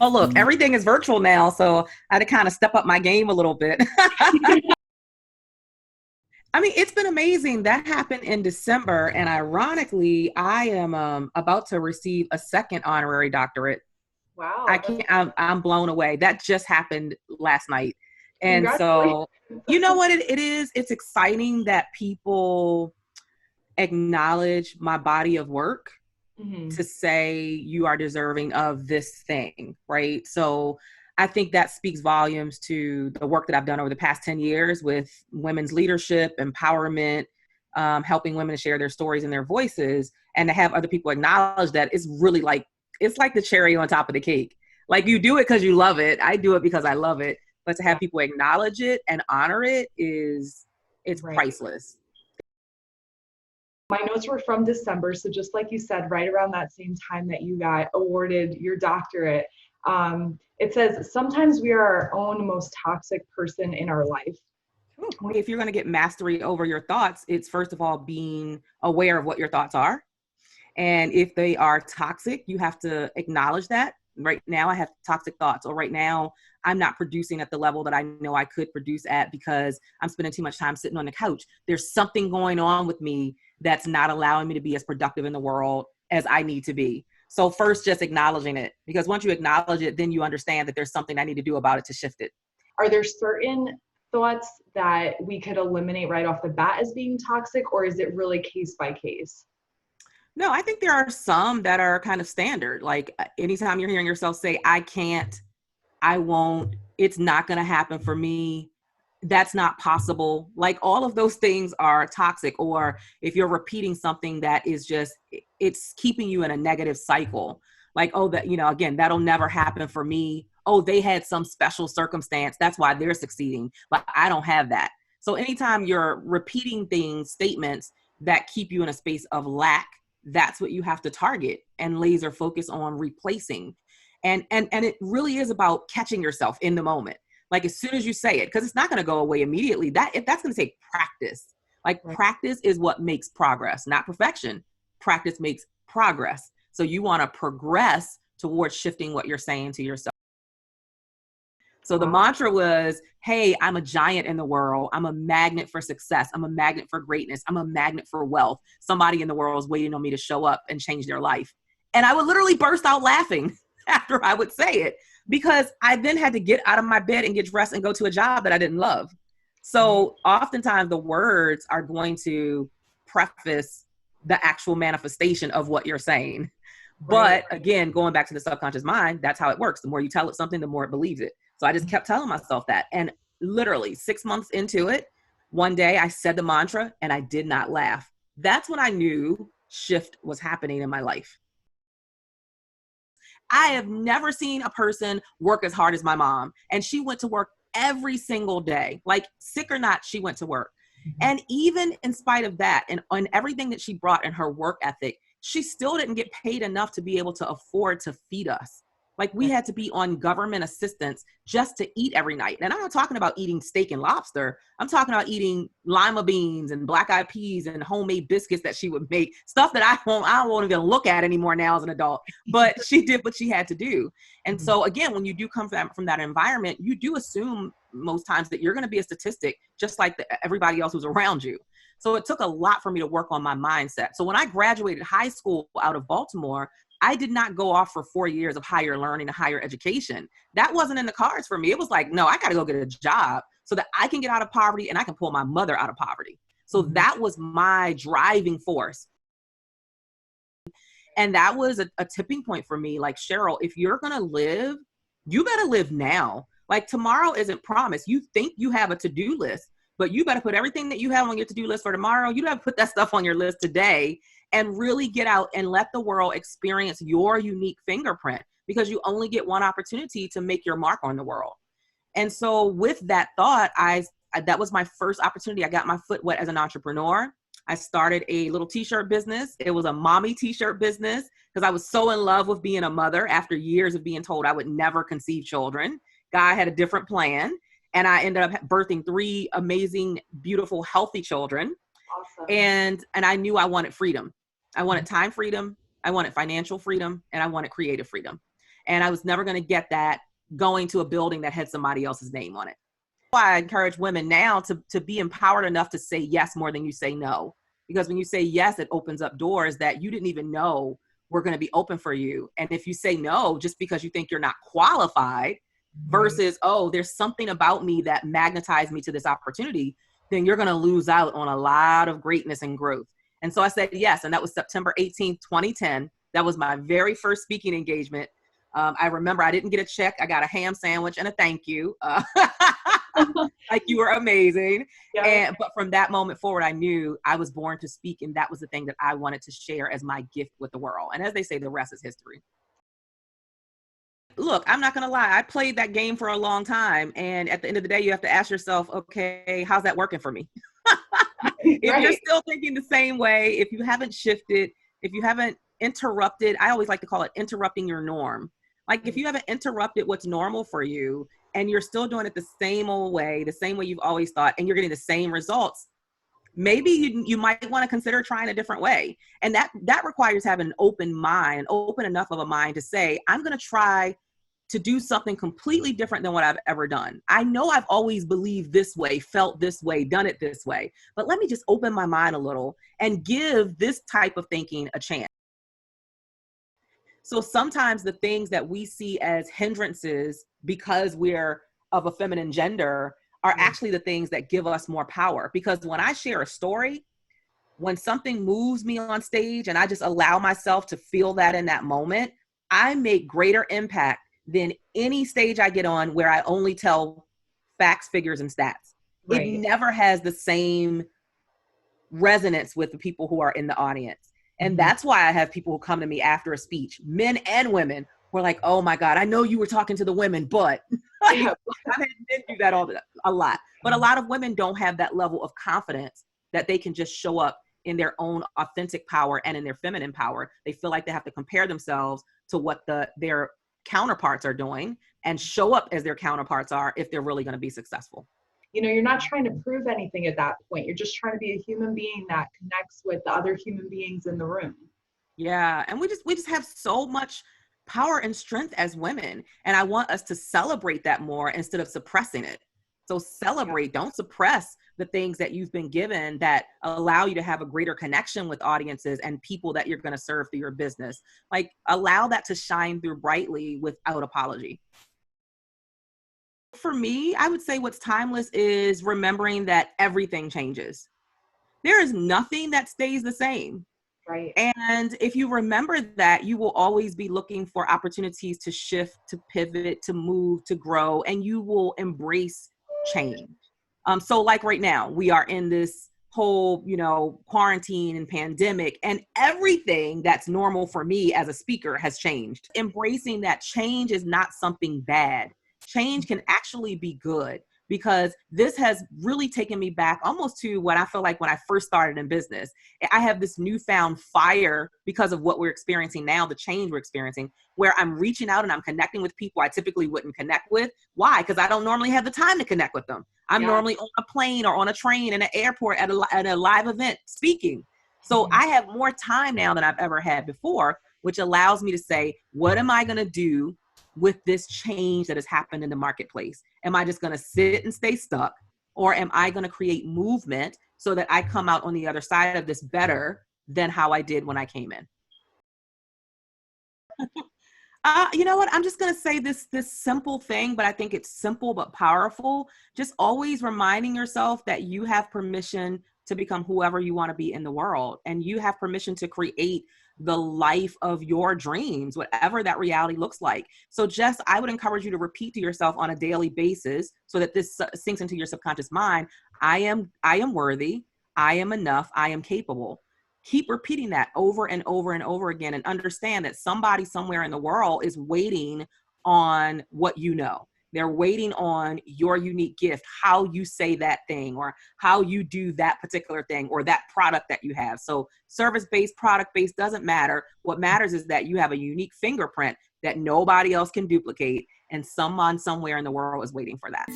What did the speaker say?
Oh, look, everything is virtual now, so I had to kind of step up my game a little bit. I mean, it's been amazing. That happened in December, and ironically, I am about to receive a second honorary doctorate. I Wow, that's can't. I'm blown away. That just happened last night, and congratulations. so you know what it is. It's exciting that people acknowledge my body of work to Mhm. say you are deserving of this thing, right? So I think that speaks volumes to the work that I've done over the past 10 years with women's leadership, empowerment, helping women to share their stories and their voices, and to have other people acknowledge that it's really like, it's like the cherry on top of the cake. Like you do it because you love it. I do it because I love it. But to Yeah, have people acknowledge it and honor it it's right. priceless. My notes were from December, so just like you said, right around that same time that you got awarded your doctorate. It says, sometimes we are our own most toxic person in our life. If you're going to get mastery over your thoughts, it's first of all being aware of what your thoughts are. And if they are toxic, you have to acknowledge that. Right now, I have toxic thoughts, or right now, I'm not producing at the level that I know I could produce at because I'm spending too much time sitting on the couch. There's something going on with me that's not allowing me to be as productive in the world as I need to be. So, first, just acknowledging it, because once you acknowledge it, then you understand that there's something I need to do about it to shift it. Are there certain thoughts that we could eliminate right off the bat as being toxic, or is it really case by case? No, I think there are some that are kind of standard. Like anytime you're hearing yourself say, I can't, I won't, it's not going to happen for me, that's not possible. Like all of those things are toxic. Or if you're repeating something that is just, it's keeping you in a negative cycle. Like, oh, that, again, that'll never happen for me. Oh, they had some special circumstance. That's why they're succeeding. But I don't have that. So anytime you're repeating things, statements that keep you in a space of lack, that's what you have to target and laser focus on replacing. And it really is about catching yourself in the moment, like as soon as you say it, because it's not going to go away immediately. That's going to take practice. Like Right. practice is what makes progress, not perfection. Practice makes progress. So you want to progress towards shifting what you're saying to yourself. So the Wow. mantra was, hey, I'm a giant in the world. I'm a magnet for success. I'm a magnet for greatness. I'm a magnet for wealth. Somebody in the world is waiting on me to show up and change their life. And I would literally burst out laughing after I would say it, because I then had to get out of my bed and get dressed and go to a job that I didn't love. Right. So oftentimes the words are going to preface the actual manifestation of what you're saying. Right. But again, going back to the subconscious mind, that's how it works. The more you tell it something, the more it believes it. So I just kept telling myself that. And literally 6 months into it, one day I said the mantra and I did not laugh. That's when I knew shift was happening in my life. I have never seen a person work as hard as my mom. And she went to work every single day, like sick or not, she went to work. Mhm. And even in spite of that, and on everything that she brought in her work ethic, she still didn't get paid enough to be able to afford to feed us. Like we Right. had to be on government assistance just to eat every night. And I'm not talking about eating steak and lobster. I'm talking about eating lima beans and black eyed peas and homemade biscuits that she would make, stuff that I won't even look at anymore now as an adult. But she did what she had to do. And Mhm. so again, when you do come from that environment, you do assume most times that you're going to be a statistic just like everybody else who's around you. So it took a lot for me to work on my mindset. So when I graduated high school out of Baltimore, I did not go off for 4 years of higher learning and higher education. That wasn't in the cards for me. It was like, no, I got to go get a job so that I can get out of poverty and I can pull my mother out of poverty. So Mhm. that was my driving force. And that was a tipping point for me. Like, Cheryl, if you're going to live, you better live now. Like, tomorrow isn't promised. You think you have a to do list, but you better put everything that you have on your to do list for tomorrow. You got to put that stuff on your list today and really get out and let the world experience your unique fingerprint, because you only get one opportunity to make your mark on the world. And so with that thought, that was my first opportunity. I got my foot wet as an entrepreneur. I started a little t-shirt business. It was a mommy t-shirt business because I was so in love with being a mother after years of being told I would never conceive children. God had a different plan. And I ended up birthing three amazing, beautiful, healthy children. Awesome. And I knew I wanted freedom. I Mhm. wanted time freedom. I wanted financial freedom, and I wanted creative freedom. And I was never going to get that going to a building that had somebody else's name on it. I encourage women now to be empowered enough to say yes more than you say no. Because when you say yes, it opens up doors that you didn't even know were going to be open for you. And if you say no, just because you think you're not qualified versus, oh, there's something about me that magnetized me to this opportunity, then you're going to lose out on a lot of greatness and growth. And so I said yes. And that was September 18th, 2010. That was my very first speaking engagement. I remember I didn't get a check. I got a ham sandwich and a thank you. Like, you were amazing. Yeah. But from that moment forward, I knew I was born to speak. And that was the thing that I wanted to share as my gift with the world. And as they say, the rest is history. Look, I'm not going to lie. I played that game for a long time. And at the end of the day, you have to ask yourself, okay, how's that working for me? If Right. you're still thinking the same way, if you haven't shifted, if you haven't interrupted, I always like to call it interrupting your norm. Like, if you haven't interrupted what's normal for you and you're still doing it the same old way, the same way you've always thought, and you're getting the same results, maybe you might want to consider trying a different way. And that requires having an open mind, open enough of a mind to say, I'm going to try to do something completely different than what I've ever done. I know I've always believed this way, felt this way, done it this way, but let me just open my mind a little and give this type of thinking a chance. So sometimes the things that we see as hindrances because we're of a feminine gender are actually the things that give us more power. Because when I share a story, when something moves me on stage and I just allow myself to feel that in that moment, I make greater impact than any stage I get on where I only tell facts, figures, and stats. It Right. never has the same resonance with the people who are in the audience. And that's why I have people who come to me after a speech, men and women, who are like, oh my God, I know you were talking to the women, but Yeah. I've had men do that a lot. But a lot of women don't have that level of confidence that they can just show up in their own authentic power and in their feminine power. They feel like they have to compare themselves to what their counterparts are doing and show up as their counterparts are if they're really going to be successful. You're not trying to prove anything at that point. You're just trying to be a human being that connects with the other human beings in the room. Yeah. And we just have so much power and strength as women. And I want us to celebrate that more instead of suppressing it. So celebrate, don't suppress the things that you've been given that allow you to have a greater connection with audiences and people that you're going to serve through your business. Like, allow that to shine through brightly without apology. For me, I would say what's timeless is remembering that everything changes. There is nothing that stays the same. Right. And if you remember that, you will always be looking for opportunities to shift, to pivot, to move, to grow, and you will embrace change. So like right now, we are in this whole, quarantine and pandemic, and everything that's normal for me as a speaker has changed. Embracing that change is not something bad. Change can actually be good, because this has really taken me back almost to what I feel like when I first started in business. I have this newfound fire because of what we're experiencing now, the change we're experiencing, where I'm reaching out and I'm connecting with people I typically wouldn't connect with. Why? Because I don't normally have the time to connect with them. I'm normally on a plane or on a train in an airport at a live event speaking. So I have more time now than I've ever had before, which allows me to say, what am I going to do with this change that has happened in the marketplace? Am I just going to sit and stay stuck? Or am I going to create movement so that I come out on the other side of this better than how I did when I came in? You know what? I'm just going to say this simple thing, but I think it's simple but powerful. Just always reminding yourself that you have permission to become whoever you want to be in the world. And you have permission to create the life of your dreams, whatever that reality looks like. So I would encourage you to repeat to yourself on a daily basis so that this sinks into your subconscious mind. I am worthy. I am enough. I am capable. Keep repeating that over and over and over again, and understand that somebody somewhere in the world is waiting on what you know. They're waiting on your unique gift, how you say that thing, or how you do that particular thing, or that product that you have. So service-based, product-based doesn't matter. What matters is that you have a unique fingerprint that nobody else can duplicate, and someone somewhere in the world is waiting for that.